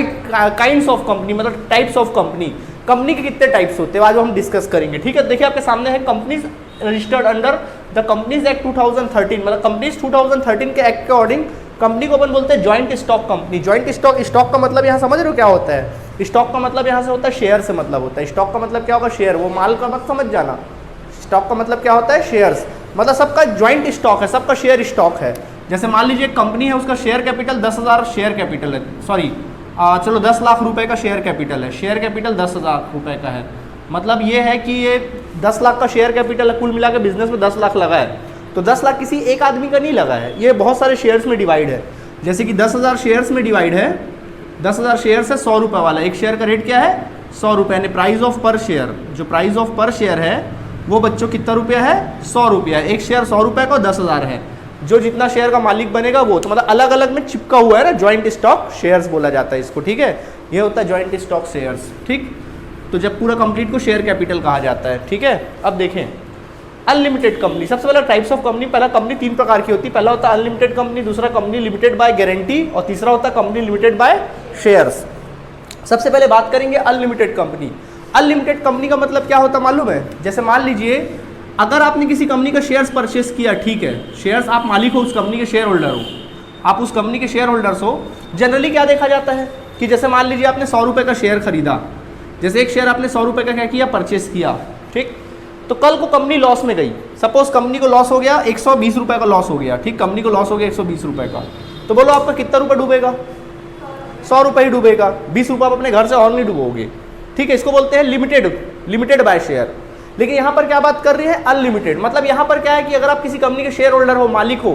Kinds of company मतलब types of company, company के कितने टाइप्स होते हैं आज हम डिस्कस करेंगे। ठीक है, देखिए आपके सामने है companies registered under the companies act 2013, मतलब कंपनीज 2013 के एक्ट के अकॉर्डिंग कंपनी को अपन बोलते हैं joint stock company. Joint stock का मतलब यहाँ समझ रहे हो क्या होता है? स्टॉक का मतलब यहाँ से होता है शेयर से मतलब होता है। स्टॉक का मतलब क्या होगा? शेयर, वो माल का मत समझ जाना। स्टॉक का मतलब क्या होता है? शेयर्स, मतलब सबका ज्वाइंट स्टॉक है, सबका शेयर स्टॉक है। जैसे मान लीजिए एक कंपनी है, उसका शेयर कैपिटल 10,000 शेयर कैपिटल है, सॉरी चलो 10 लाख रुपए का शेयर कैपिटल है, शेयर कैपिटल 10,000 रुपए का है, मतलब ये है कि ये 10 लाख का शेयर कैपिटल है, कुल मिला के बिजनेस में 10 लाख लगा है। तो 10 लाख किसी एक आदमी का नहीं लगा है, ये बहुत सारे शेयर्स में डिवाइड है। जैसे कि 10,000 शेयर्स में डिवाइड है, 10,000 शेयर्स है 100 रुपये वाला, एक शेयर का रेट क्या है? 100 रुपये, यानी प्राइस ऑफ पर शेयर, जो प्राइस ऑफ पर शेयर है वो बच्चों कितना रुपया है? 100 रुपया। एक शेयर 100 रुपये का 10,000 है, जो जितना शेयर का मालिक बनेगा वो, तो मतलब अलग अलग में चिपका हुआ है ना, ज्वाइंट स्टॉक शेयर्स बोला जाता है इसको। ठीक है, ये होता है ज्वाइंट स्टॉक शेयर्स। ठीक, तो जब पूरा कंप्लीट को शेयर कैपिटल कहा जाता है। ठीक है, अब देखें अनलिमिटेड कंपनी। सबसे पहले टाइप्स ऑफ कंपनी, पहला कंपनी 3 प्रकार की होती है, पहला होता है अनलिमिटेड कंपनी, दूसरा कंपनी लिमिटेड बाय गारंटी और तीसरा होता है कंपनी लिमिटेड बाय शेयर्स। सबसे पहले बात करेंगे अनलिमिटेड कंपनी। अनलिमिटेड कंपनी का मतलब क्या होता है मालूम है? जैसे मान लीजिए अगर आपने किसी कंपनी का शेयर्स परचेस किया, ठीक है, शेयर्स आप मालिक हो, उस कंपनी के शेयर होल्डर हो, आप उस कंपनी के शेयर होल्डर्स हो। जनरली क्या देखा जाता है कि जैसे मान लीजिए आपने 100 रुपये का शेयर खरीदा, जैसे एक शेयर आपने 100 रुपये का क्या किया? परचेस किया। ठीक, तो कल को कंपनी लॉस में गई, सपोज कंपनी को लॉस हो गया 120 रुपये का लॉस हो गया। ठीक, कंपनी को लॉस हो गया 120 रुपये का, तो बोलो आपका कितना रुपये डूबेगा? 100 रुपये ही डूबेगा, 20 रुपये आप अपने घर से और नहीं डूबोगे। ठीक है, इसको बोलते हैं लिमिटेड बाय शेयर। लेकिन यहाँ पर क्या बात कर रही है? अनलिमिटेड। मतलब यहाँ पर क्या है कि अगर आप किसी कंपनी के शेयर होल्डर हो, मालिक हो,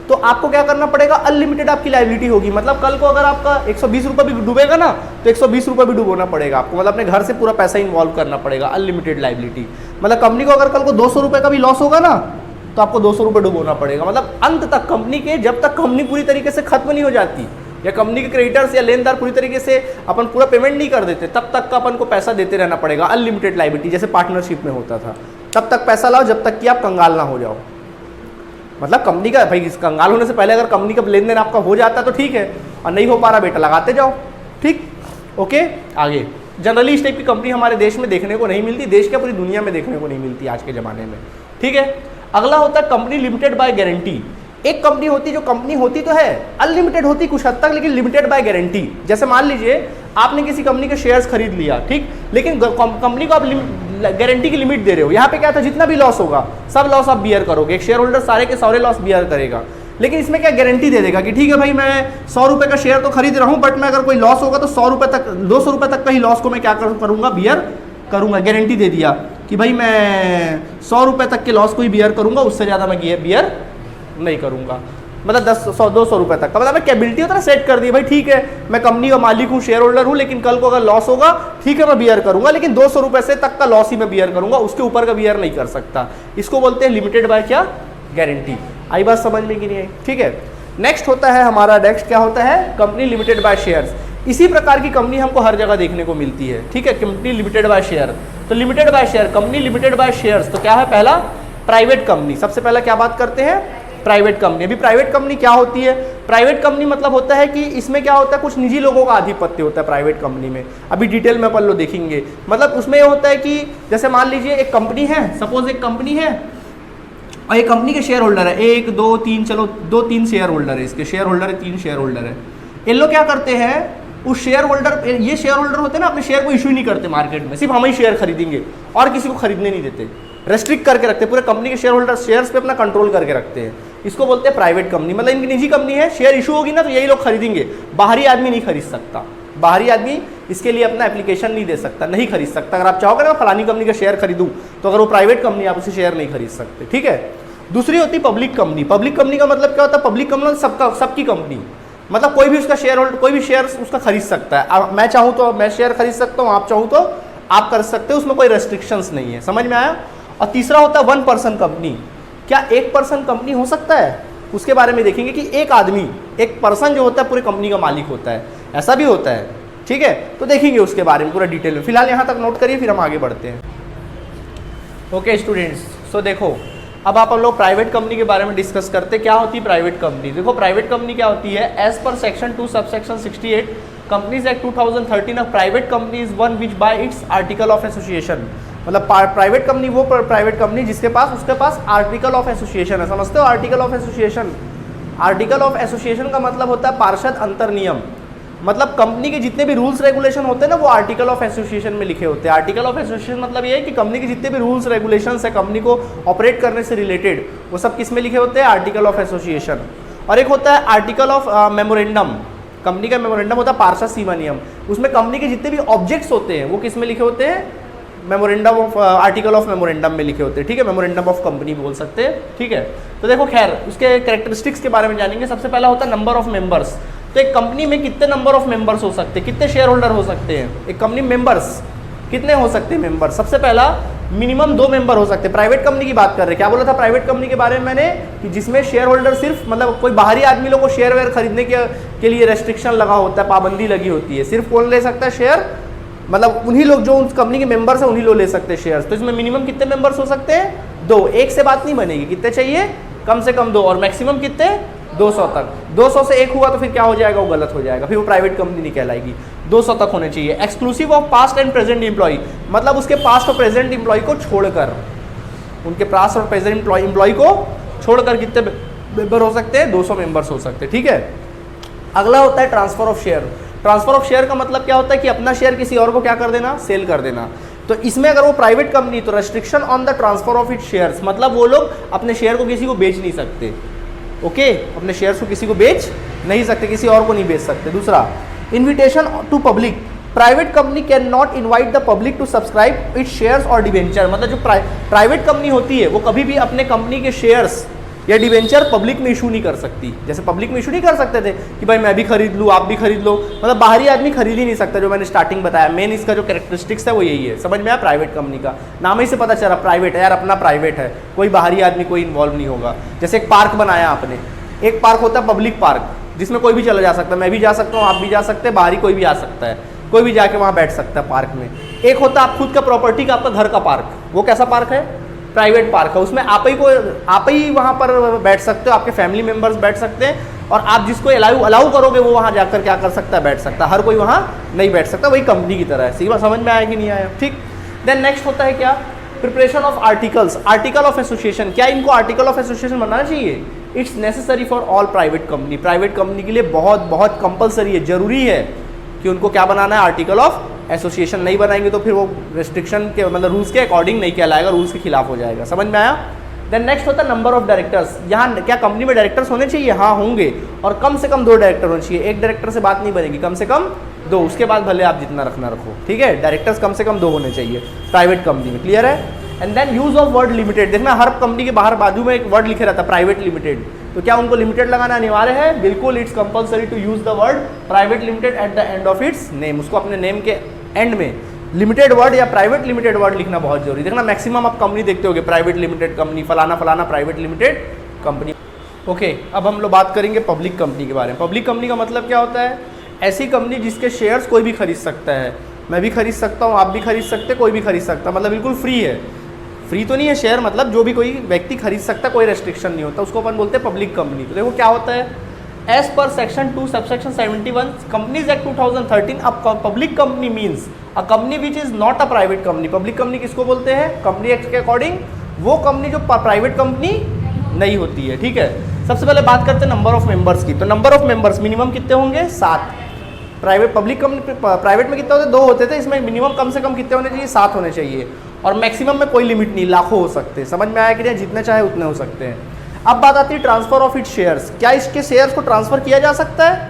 तो आपको क्या करना पड़ेगा? अनलिमिटेड आपकी लायबिलिटी होगी। मतलब कल को अगर आपका 120 रुपये भी डूबेगा ना, तो 120 रुपये भी डूबोना पड़ेगा आपको, मतलब अपने घर से पूरा पैसा इन्वॉल्व करना पड़ेगा। अनलिमिटेड लायबिलिटी मतलब कंपनी को अगर कल को 200 रुपये का भी लॉस होगा ना, तो आपको 200 रुपये डूबोना पड़ेगा। मतलब अंत तक कंपनी के, जब तक कंपनी पूरी तरीके से खत्म नहीं हो जाती, या कंपनी के क्रेडिटर्स या लेनदार पूरी तरीके से अपन पूरा पेमेंट नहीं कर देते, तब तक का अपन को पैसा देते रहना पड़ेगा। अनलिमिटेड लायबिलिटी जैसे पार्टनरशिप में होता था, तब तक पैसा लाओ जब तक कि आप कंगाल ना हो जाओ। मतलब कंपनी का भाई, इस कंगाल होने से पहले अगर कंपनी का लेन देन आपका हो जाता है तो ठीक है, और नहीं हो पा रहा बेटा लगाते जाओ। ठीक, ओके। आगे जनरली इस टाइप की कंपनी हमारे देश में देखने को नहीं मिलती, देश क्या पूरी दुनिया में देखने को नहीं मिलती आज के ज़माने में। ठीक है, अगला होता है कंपनी लिमिटेड बाय गारंटी। एक कंपनी होती, जो कंपनी होती तो है अनलिमिटेड होती कुछ हद तक, लेकिन लिमिटेड बाय गारंटी। जैसे मान लीजिए आपने किसी कंपनी के शेयर्स खरीद लिया, ठीक, लेकिन कंपनी को आप गारंटी की लिमिट दे रहे हो। यहाँ पे क्या था? जितना भी लॉस होगा सब लॉस आप बियर करोगे, एक शेयर होल्डर सारे के सारे लॉस बियर करेगा। लेकिन इसमें क्या गारंटी दे देगा कि ठीक है भाई, मैं 100 रुपये का शेयर तो खरीद रहा हूँ, बट मैं अगर कोई लॉस होगा तो 100 रुपये तक, 200 रुपये तक का ही लॉस को मैं क्या करूँगा? बियर करूँगा। गारंटी दे दिया कि भाई मैं 100 रुपये तक के लॉस को ही बियर करूँगा, उससे ज़्यादा मैं बियर नहीं करूँगा। मतलब 200 रुपये तक का, मतलब मैं कैबिलिटी होता है सेट कर दी, भाई ठीक है मैं कंपनी का मालिक हूँ, शेयर होल्डर हूँ, लेकिन कल को अगर लॉस होगा ठीक है मैं बियर करूँगा, लेकिन 200 रुपये से तक का लॉस ही मैं बियर करूँगा, उसके ऊपर का बियर नहीं कर सकता। इसको बोलते हैं लिमिटेड बाय क्या? गारंटी। आई बात समझ में कि नहीं आई? ठीक है, नेक्स्ट होता है हमारा, नेक्स्ट क्या होता है? Company limited by shares. इसी प्रकार की कंपनी हमको हर जगह देखने को मिलती है। ठीक है, कंपनी लिमिटेड बाय शेयर। तो limited by share, company limited by shares, तो क्या है? पहला प्राइवेट कंपनी। सबसे पहला क्या बात करते हैं? Private company. अभी प्राइवेट कंपनी क्या होती है? प्राइवेट कंपनी मतलब होता है कि इसमें क्या होता है? कुछ निजी लोगों का आधिपत्य होता है प्राइवेट कंपनी में। अभी डिटेल में अपन लोग देखेंगे। मतलब उसमें ये होता है कि जैसे मान लीजिए एक कंपनी है, सपोज एक कंपनी है और एक कंपनी के शेयर होल्डर है 1 2 3, चलो 2-3 शेयर होल्डर है, इसके शेयर होल्डर है 3 शेयर होल्डर है। ये लोग क्या करते हैं? उस शेयर होल्डर, ये शेयर होल्डर होते हैं ना, अपने शेयर को इशू नहीं करते मार्केट में, सिर्फ हम ही शेयर खरीदेंगे और किसी को खरीदने नहीं देते, रेस्ट्रिक्ट करके रखते, पूरे कंपनी के शेयर होल्डर शेयर्स पे अपना कंट्रोल करके रखते हैं। इसको बोलते हैं प्राइवेट कंपनी। मतलब इनकी निजी कंपनी है, शेयर इशू होगी ना तो यही लोग खरीदेंगे, बाहरी आदमी नहीं खरीद सकता, बाहरी आदमी इसके लिए अपना एप्लीकेशन नहीं दे सकता, नहीं खरीद सकता। अगर आप चाहोगे ना फलानी कंपनी का शेयर खरीदूं, तो अगर वो प्राइवेट कंपनी आप उसे शेयर नहीं खरीद सकते। ठीक है, दूसरी होती है पब्लिक कंपनी। पब्लिक कंपनी का मतलब क्या होता है? पब्लिक कंपनी सबकी कंपनी, मतलब कोई भी उसका शेयर होल्डर, कोई भी शेयर उसका खरीद सकता है। अब मैं चाहूँ तो मैं शेयर खरीद सकता हूँ, आप चाहूँ तो आप कर सकते हो, उसमें कोई रेस्ट्रिक्शंस नहीं है। समझ में आया? और तीसरा होता है 1 पर्सन कंपनी। क्या 1 पर्सन कंपनी हो सकता है? उसके बारे में देखेंगे कि एक आदमी, एक पर्सन जो होता है पूरी कंपनी का मालिक होता है, ऐसा भी होता है। ठीक है, तो देखेंगे उसके बारे में पूरा डिटेल में। फिलहाल यहाँ तक नोट करिए, फिर हम आगे बढ़ते हैं। ओके स्टूडेंट्स, सो देखो अब आप लोग प्राइवेट कंपनी के बारे में डिस्कस करते। क्या होती है प्राइवेट कंपनी? देखो प्राइवेट कंपनी क्या होती है? As per section 2 subsection 68 companies act 2013 a private company is one which by its article of association, मतलब प्राइवेट कंपनी वो प्राइवेट कंपनी जिसके पास उसके पास आर्टिकल ऑफ एसोसिएशन है। समझते हो article of association? Article of association का मतलब होता है पार्षद अंतर नियम, मतलब कंपनी के जितने भी रूल्स रेगुलेशन होते हैं ना वो आर्टिकल ऑफ एसोसिएशन में लिखे होते हैं। आर्टिकल ऑफ एसोसिएशन मतलब ये है कि कंपनी के जितने भी रूल्स रेगुलेशंस है कंपनी को ऑपरेट करने से रिलेटेड वो सब किस में लिखे होते हैं? Article of association. और एक होता है आर्टिकल ऑफ मेमोरेंडम, कंपनी का मेमोरेंडम होता है पार्षद सीमा नियम, उसमें कंपनी के जितने भी ऑब्जेक्ट्स होते हैं वो किस में लिखे होते हैं? Memorandum of article of memorandum में लिखे होते हैं, ठीक है, मेमोरेंडम ऑफ कंपनी बोल सकते हैं, ठीक है। तो देखो खैर उसके कैरेक्टरिस्टिक्स के बारे में जानेंगे। सबसे पहला होता है नंबर ऑफ मेंबर्स। तो एक कंपनी में कितने नंबर ऑफ मेंबर्स हो सकते हैं, कितने शेयर होल्डर हो सकते हैं एक कंपनी? मेंबर्स कितने हो सकते हैं मेंबर? सबसे पहला मिनिमम 2 मेंबर हो सकते हैं। प्राइवेट कंपनी की बात कर रहे हैं, क्या बोला था प्राइवेट कंपनी के बारे में मैंने कि जिसमें शेयर होल्डर सिर्फ मतलब कोई बाहरी आदमी लोग को शेयर वेयर खरीदने के लिए रेस्ट्रिक्शन लगा होता है, पाबंदी लगी होती है। सिर्फ कौन ले सकता है शेयर? मतलब उन्हीं लोग जो उस कंपनी के मेंबर्स हैं उन्हीं लोग ले सकते हैं शेयर्स। तो इसमें मिनिमम कितने मेंबर्स हो सकते हैं? 2। एक से बात नहीं बनेगी, कितने चाहिए? कम से कम 2, और मैक्सिमम कितने? 200 तक। 200 से एक हुआ तो फिर क्या हो जाएगा? वो गलत हो जाएगा, फिर वो प्राइवेट कंपनी नहीं कहलाएगी। 200 तक होने चाहिए। Exclusive of past and present employ, मतलब उसके पास्ट और प्रेजेंट एम्प्लॉय को छोड़कर, उनके पास्ट और प्रेजेंट एम्प्लॉय को छोड़कर कितने मेंबर हो सकते हैं? 200 मेंबर्स हो सकते हैं, ठीक है। अगला होता है transfer of share. Transfer of share का मतलब क्या होता है कि अपना शेयर किसी और को क्या कर देना? सेल कर देना। तो इसमें अगर वो प्राइवेट कंपनी तो restriction on the transfer of it shares, मतलब वो लोग अपने शेयर को किसी को बेच नहीं सकते, ओके, अपने शेयर्स को किसी को बेच नहीं सकते, किसी और को नहीं बेच सकते। दूसरा, invitation to public, private company can not invite the public to subscribe its shares और डिवेंचर, मतलब जो प्राइवेट कंपनी होती है वो कभी भी अपने कंपनी के शेयर्स या डिवेंचर पब्लिक में इशू नहीं कर सकती। जैसे पब्लिक में इशू नहीं कर सकते थे कि भाई मैं भी खरीद लूँ, आप भी खरीद लो, मतलब बाहरी आदमी खरीद ही नहीं सकता, जो मैंने स्टार्टिंग बताया। मेन इसका जो कैरेक्टरिस्टिक्स है वो यही है, समझ में आया? प्राइवेट कंपनी का नाम ही से पता चला प्राइवेट है यार, अपना प्राइवेट है, कोई बाहरी आदमी कोई इन्वॉल्व नहीं होगा। जैसे एक पार्क बनाया आपने, एक पार्क होता है पब्लिक पार्क जिसमें कोई भी चला जा सकता है, मैं भी जा सकता हूँ, आप भी जा सकते हैं, बाहरी कोई भी आ सकता है, कोई भी जाके वहाँ बैठ सकता है पार्क में। एक होता है आप खुद का प्रॉपर्टी का, आपका घर का पार्क, वो कैसा पार्क है? प्राइवेट पार्क है, उसमें आप ही वहाँ पर बैठ सकते हो, आपके फैमिली मेम्बर्स बैठ सकते हैं, और आप जिसको अलाउ करोगे वो वहाँ जाकर क्या कर सकता है? बैठ सकता है। हर कोई वहाँ नहीं बैठ सकता, वही कंपनी की तरह है। सही बात समझ में आया कि नहीं आया? ठीक। देन नेक्स्ट होता है क्या? Preparation of articles, article of association. क्या इनको आर्टिकल ऑफ एसोसिएशन बनाना चाहिए? It's necessary for all private company, private company के लिए बहुत बहुत कंपलसरी है, जरूरी है कि उनको क्या बनाना है? Article of association. नहीं बनाएंगे तो फिर वो रेस्ट्रिक्शन के मतलब रूल्स के अकॉर्डिंग नहीं कहलाएगा, रूल्स के खिलाफ हो जाएगा। समझ में आया? देन नेक्स्ट होता है नंबर ऑफ डायरेक्टर्स। यहाँ क्या कंपनी में डायरेक्टर्स होने चाहिए? हाँ होंगे, और कम से कम 2 डायरेक्टर होने चाहिए। एक डायरेक्टर से बात नहीं बनेगी, कम से कम 2, उसके बाद भले आप जितना रखना रखो, ठीक है। डायरेक्टर्स कम से कम 2 होने चाहिए प्राइवेट कंपनी में, क्लियर है। And then use of word limited, देखना हर कंपनी के बाहर बाजू में एक वर्ड लिखे रहता है प्राइवेट लिमिटेड, तो क्या उनको लिमिटेड लगाना अनिवार्य है? बिल्कुल, its compulsory to use the word private limited at the end of its name, उसको अपने नेम के एंड में लिमिटेड वर्ड या प्राइवेट लिमिटेड वर्ड लिखना बहुत जरूरी। देखना मैक्सिमम आप कंपनी देखते होगे प्राइवेट लिमिटेड कंपनी, फलाना फलाना प्राइवेट लिमिटेड कंपनी। ओके, अब हम लोग बात करेंगे पब्लिक कंपनी के बारे में। पब्लिक कंपनी का मतलब क्या होता है? ऐसी कंपनी जिसके शेयर्स कोई भी खरीद सकता है, मैं भी खरीद सकता हूँ, आप भी खरीद सकते, कोई भी खरीद सकता, मतलब बिल्कुल फ्री है। फ्री तो नहीं है शेयर, मतलब जो भी कोई व्यक्ति खरीद सकता है, कोई रेस्ट्रिक्शन नहीं होता, उसको अपन बोलते हैं पब्लिक कंपनी। तो देखो क्या होता है, as per section 2 subsection 71 companies act 2013, अब public company means a company which is not a private company. Public company किसको बोलते हैं? कंपनी एक्ट के अकॉर्डिंग वो कंपनी जो प्राइवेट कंपनी नहीं होती है, ठीक है। सबसे पहले बात करते हैं नंबर ऑफ मेंबर्स की। तो नंबर ऑफ मेंबर्स मिनिमम कितने होंगे? 7। प्राइवेट पब्लिक कंपनी प्राइवेट में कितने होते? 2 होते थे, इसमें मिनिमम कम से कम कितने होने चाहिए? 7 होने चाहिए, और मैक्सिमम में कोई लिमिट नहीं, लाखों हो सकते हैं। समझ में आया कि नहीं? जितने चाहे उतने हो सकते हैं। अब बात आती है ट्रांसफर ऑफ इट शेयर्स। क्या इसके शेयर्स को ट्रांसफर किया जा सकता है?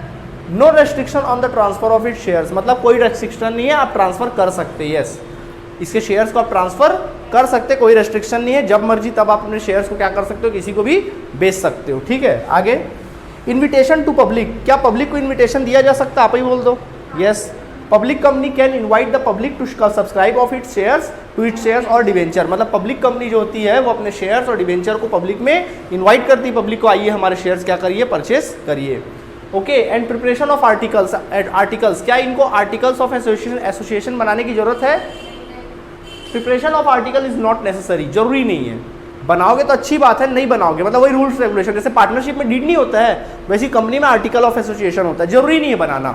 No restriction on the transfer of it shares, मतलब कोई रेस्ट्रिक्शन नहीं है, आप ट्रांसफर कर सकते हैं। यस, इसके शेयर्स को आप ट्रांसफर कर सकते, कोई रेस्ट्रिक्शन नहीं है, जब मर्जी तब आप अपने शेयर्स को क्या कर सकते हो? किसी को भी बेच सकते हो, ठीक है। आगे, इन्विटेशन टू पब्लिक। क्या पब्लिक को इन्विटेशन दिया जा सकता है? आप ही बोल दो। Yes, public company can invite the public to subscribe of its shares to its shares और डिवेंचर, मतलब पब्लिक कंपनी जो होती है वो अपने शेयर्स और डिवेंचर को पब्लिक में इनवाइट करती है, पब्लिक को आइए हमारे शेयर्स क्या करिए? परचेस करिए। Okay, and preparation of articles. क्या इनको आर्टिकल्स ऑफ एसोसिएशन बनाने की जरूरत है? Preparation of article is not necessary, जरूरी नहीं है। बनाओगे तो अच्छी बात है, नहीं बनाओगे मतलब वही रूल्स रेगुलेशन, जैसे पार्टनरशिप में डीड नहीं होता है वैसी कंपनी में आर्टिकल ऑफ एसोसिएशन होता है, जरूरी नहीं है बनाना।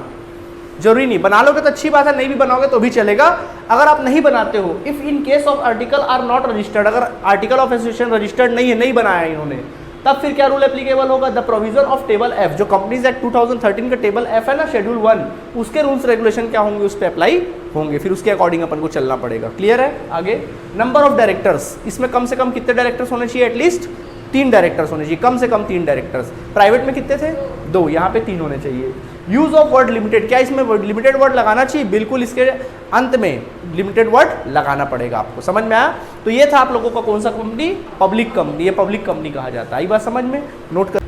जरूरी नहीं, बना लोगे तो अच्छी बात है, नहीं भी बनाओगे तो भी चलेगा। अगर आप नहीं बनाते हो, if in case of article are not registered, अगर आर्टिकल ऑफ एसोसिएशन रजिस्टर्ड नहीं है, नहीं बनाया इन्होंने, तब फिर क्या रूल एप्लीकेबल होगा, the provision of table F, जो कंपनीज एक्ट 2013 का टेबल एफ है ना, शेड्यूल 1, उसके रूल्स रेगुलेशन क्या होंगे, उस पर अप्लाई होंगे, फिर उसके अकॉर्डिंग अपन को चलना पड़ेगा। क्लियर है? आगे नंबर ऑफ डायरेक्टर्स, इसमें कम से कम कितने डायरेक्टर्स होने चाहिए, एटलीस्ट 3 डायरेक्टर्स होने चाहिए, कम से कम 3 डायरेक्टर्स। प्राइवेट में कितने थे, 2, यहाँ पे 3 होने चाहिए। यूज ऑफ वर्ड लिमिटेड, क्या इसमें लिमिटेड वर्ड लगाना चाहिए, बिल्कुल इसके अंत में लिमिटेड वर्ड लगाना पड़ेगा आपको। समझ में आया? तो ये था आप लोगों का कौन सा कंपनी, पब्लिक कंपनी, ये पब्लिक कंपनी कहा जाता है। आई बात समझ में? नोट कर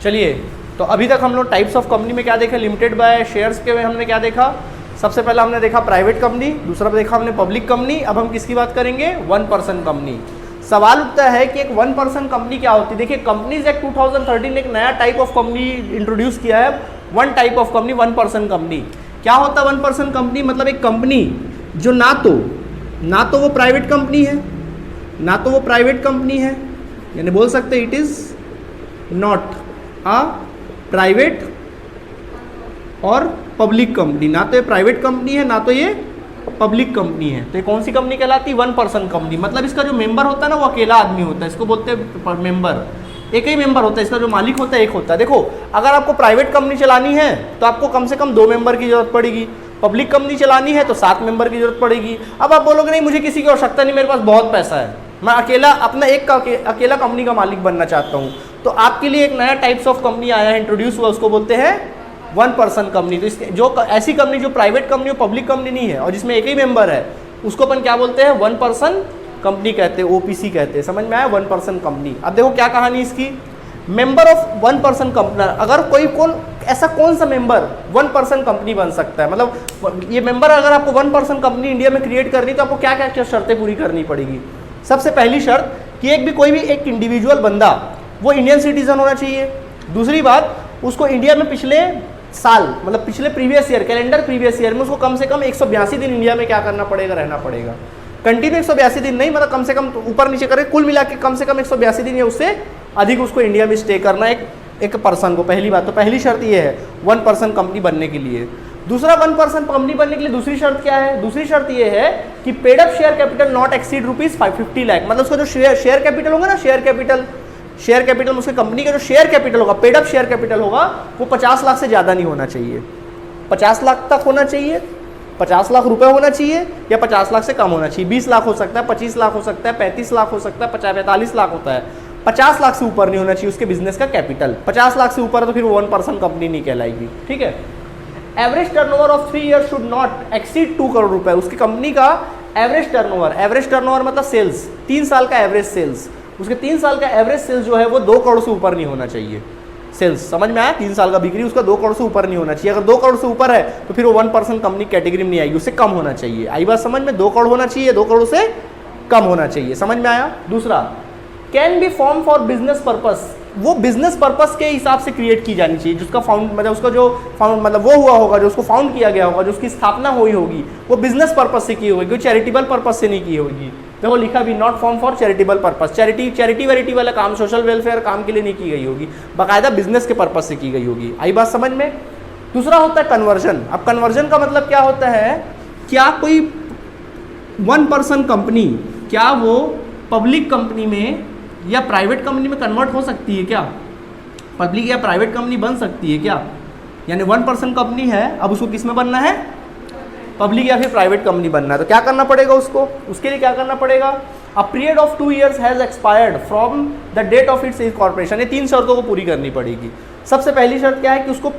चलिए। तो अभी तक हम लोग टाइप्स ऑफ कंपनी में क्या देखा, लिमिटेड बाय शेयर्स के में हमने क्या देखा, सबसे पहला हमने देखा प्राइवेट कंपनी, दूसरा देखा हमने पब्लिक कंपनी। अब हम किसकी बात करेंगे, 1 पर्सन कंपनी। सवाल उठता है कि एक 1 पर्सन कंपनी क्या होती है। देखिए कंपनीज एक्ट 2013 ने एक नया टाइप ऑफ कंपनी इंट्रोड्यूस किया है, 1 type of company, 1 person company. क्या होता है 1 पर्सन कंपनी, मतलब एक कंपनी जो ना तो वो प्राइवेट कंपनी है, ना तो वो प्राइवेट कंपनी है, यानी बोल सकते it is not a private और पब्लिक कंपनी, ना तो ये प्राइवेट कंपनी है, ना तो ये पब्लिक कंपनी है। तो ये कौन सी कंपनी कहलाती है, 1 पर्सन कंपनी। मतलब इसका जो मेंबर होता है ना वो अकेला आदमी होता है, इसको बोलते हैं मेंबर, एक ही मेंबर होता है, इसका जो मालिक होता है एक होता है। देखो अगर आपको प्राइवेट कंपनी चलानी है तो आपको कम से कम 2 मेंबर की जरूरत पड़ेगी, पब्लिक कंपनी चलानी है तो 7 मेंबर की जरूरत पड़ेगी। अब आप बोलोगे नहीं मुझे किसी की आवश्यकता नहीं, मेरे पास बहुत पैसा है, मैं अकेला अपना अकेला कंपनी का मालिक बनना चाहता हूँ, तो आपके लिए एक नया टाइप्स ऑफ कंपनी आया है, इंट्रोड्यूस हुआ, उसको बोलते हैं 1 पर्सन कंपनी। तो इसके जो ऐसी कंपनी जो प्राइवेट कंपनी और पब्लिक कंपनी नहीं है और जिसमें एक ही मेंबर है, उसको अपन क्या बोलते हैं, 1 पर्सन कंपनी कहते हैं, ओपीसी कहते हैं। समझ में आया, 1 पर्सन कंपनी। अब देखो क्या कहानी इसकी, मेंबर ऑफ 1 पर्सन कंपनी, अगर ऐसा कौन सा मेंबर 1 पर्सन कंपनी बन सकता है, मतलब ये मेंबर अगर आपको 1 पर्सन कंपनी इंडिया में क्रिएट करनी तो आपको क्या क्या शर्तें पूरी करनी पड़ेगी। सबसे पहली शर्त कि कोई भी एक इंडिविजुअल बंदा वो इंडियन सिटीजन होना चाहिए। दूसरी बात, उसको इंडिया में पिछले साल, मतलब पिछले previous year, calendar previous year में उसको कम से कम 182 दिन इंडिया में क्या करना पड़ेगा, रहना पड़ेगा। कंटिन्यू 182 दिन नहीं, मतलब कम से कम ऊपर नीचे करे, कुल मिला के कम से कम 182 दिन या उससे अधिक उसको इंडिया में स्टे करना एक पर्सन को। पहली बात, तो पहली शर्त ये है 1 पर्सन कंपनी बनने के लिए। दूसरा, 1 पर्सन कंपनी बनने के लिए दूसरी शर्त क्या है, दूसरी शर्त ये है कि paid up share capital not exceed ₹550 lakh, मतलब उसका जो शेयर कैपिटल होगा ना, शेयर कैपिटल उसके कंपनी का जो शेयर कैपिटल होगा, पेड अप शेयर कैपिटल होगा, वो 50 लाख से ज़्यादा नहीं होना चाहिए। 50 लाख तक होना चाहिए, 50 लाख रुपए होना चाहिए, या 50 लाख से कम होना चाहिए। 20 लाख हो सकता है, 25 लाख हो सकता है, 35 लाख हो सकता है, 45 लाख होता है। 50 लाख से ऊपर नहीं होना चाहिए उसके बिजनेस का कैपिटल। 50 लाख से ऊपर है तो फिर वो 1 पर्सन कंपनी नहीं कहलाएगी। ठीक है। Average turnover of 3 year should not exceed 2 crore रुपए। उसकी कंपनी का एवरेज टर्नओवर मतलब सेल्स, 3 साल का एवरेज सेल्स, उसके 3 साल का एवरेज सेल्स जो है वो 2 करोड़ से ऊपर नहीं होना चाहिए। सेल्स समझ में आया, 3 साल का बिक्री उसका 2 करोड़ से ऊपर नहीं होना चाहिए। अगर 2 करोड़ से ऊपर है तो फिर वो 1 पर्सन कंपनी कैटेगरी में नहीं आएगी, उससे कम होना चाहिए। आई बात समझ में, 2 करोड़ होना चाहिए, 2 करोड़ से कम होना चाहिए। समझ में आया। दूसरा, can be form for business purpose, वो बिजनेस पर्पस के हिसाब से क्रिएट की जानी चाहिए। जिसका फाउंड मतलब उसका जो फाउंड मतलब वो हुआ होगा, जो उसको फाउंड किया गया होगा, जो उसकी स्थापना हुई होगी, वो बिजनेस पर्पस से की होगी, कोई चैरिटेबल पर्पस से नहीं की होगी। देखो लिखा भी not form for charitable purpose, charity verity वाला काम, सोशल वेलफेयर काम के लिए नहीं की गई होगी, बाकायदा बिजनेस के पर्पस से की गई होगी। आई बात समझ में। दूसरा होता है कन्वर्जन। अब कन्वर्जन का मतलब क्या होता है, क्या कोई 1 पर्सन कंपनी क्या वो पब्लिक कंपनी में या प्राइवेट कंपनी में कन्वर्ट हो सकती है क्या, पब्लिक या प्राइवेट कंपनी बन सकती है क्या। यानी 1 पर्सन कंपनी है, अब उसको किस में बनना है, पब्लिक या फिर प्राइवेट कंपनी बनना है, तो क्या करना पड़ेगा उसको, उसके लिए क्या करना पड़ेगा, a period of 2 years has expired from the date of its incorporation. ये 3 शर्तों को पूरी करनी पड़ेगी। सबसे पहली शर्त क्या है कि उसको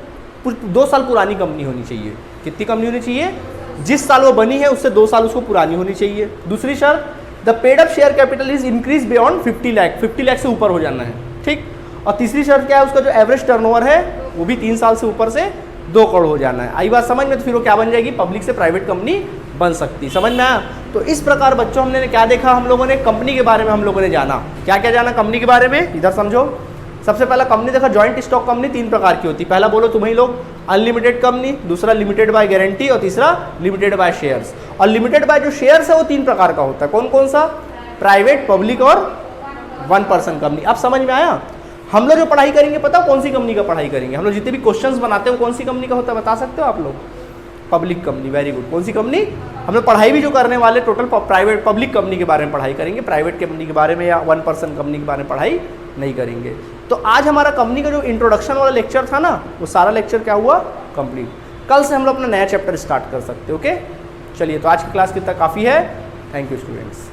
2 साल पुरानी कंपनी होनी चाहिए। कितनी कंपनी होनी चाहिए, जिस साल वो बनी है उससे 2 साल उसको पुरानी होनी चाहिए। दूसरी शर्त, the paid up share capital is increase beyond 50 lakh, 50 lakh से ऊपर हो जाना है। ठीक। और तीसरी शर्त क्या है, उसका जो एवरेज टर्नओवर है वो भी 3 साल से ऊपर से 2 करोड़ हो जाना है। आई बात समझ में। तो फिर वो क्या बन जाएगी, पब्लिक से प्राइवेट कंपनी बन सकती। समझ में आया। तो इस प्रकार बच्चों हमने क्या देखा, हम लोगों ने कंपनी के बारे में हम लोगों ने जाना। क्या क्या जाना कंपनी के बारे में, इधर समझो। सबसे पहला कंपनी देखा, जॉइंट स्टॉक कंपनी 3 प्रकार की होती है। पहला बोलो तुम्हें लोग, अनलिमिटेड कंपनी, दूसरा लिमिटेड बाय गारंटी और तीसरा लिमिटेड बाय शेयर्स। और लिमिटेड बाय जो शेयर्स है वो 3 प्रकार का होता है। कौन कौन सा, प्राइवेट, पब्लिक और 1 पर्सन कंपनी। अब समझ में आया। हम लोग जो पढ़ाई करेंगे पता हो कौन सी कंपनी का पढ़ाई करेंगे? हम लोग जितने भी क्वेश्चंस बनाते हैं कौन सी कंपनी का होता है बता सकते हो आप लोग? Public company, very good. कौन सी कंपनी? हम लोग पढ़ाई भी जो करने वाले टोटल प्राइवेट पब्लिक कंपनी के बारे में पढ़ाई करेंगे, प्राइवेट कंपनी के बारे में या 1% कंपनी के बारे में पढ़ाई नहीं करेंगे। तो आज हमारा कंपनी का जो इंट्रोडक्शन वाला लेक्चर था ना, वो सारा लेक्चर क्या हुआ? कंप्लीट। कल से हम लोग अपना नया चैप्टर स्टार्ट कर सकते हैं। ओके, चलिए तो आज की क्लास कितना काफ़ी है। Thank you students.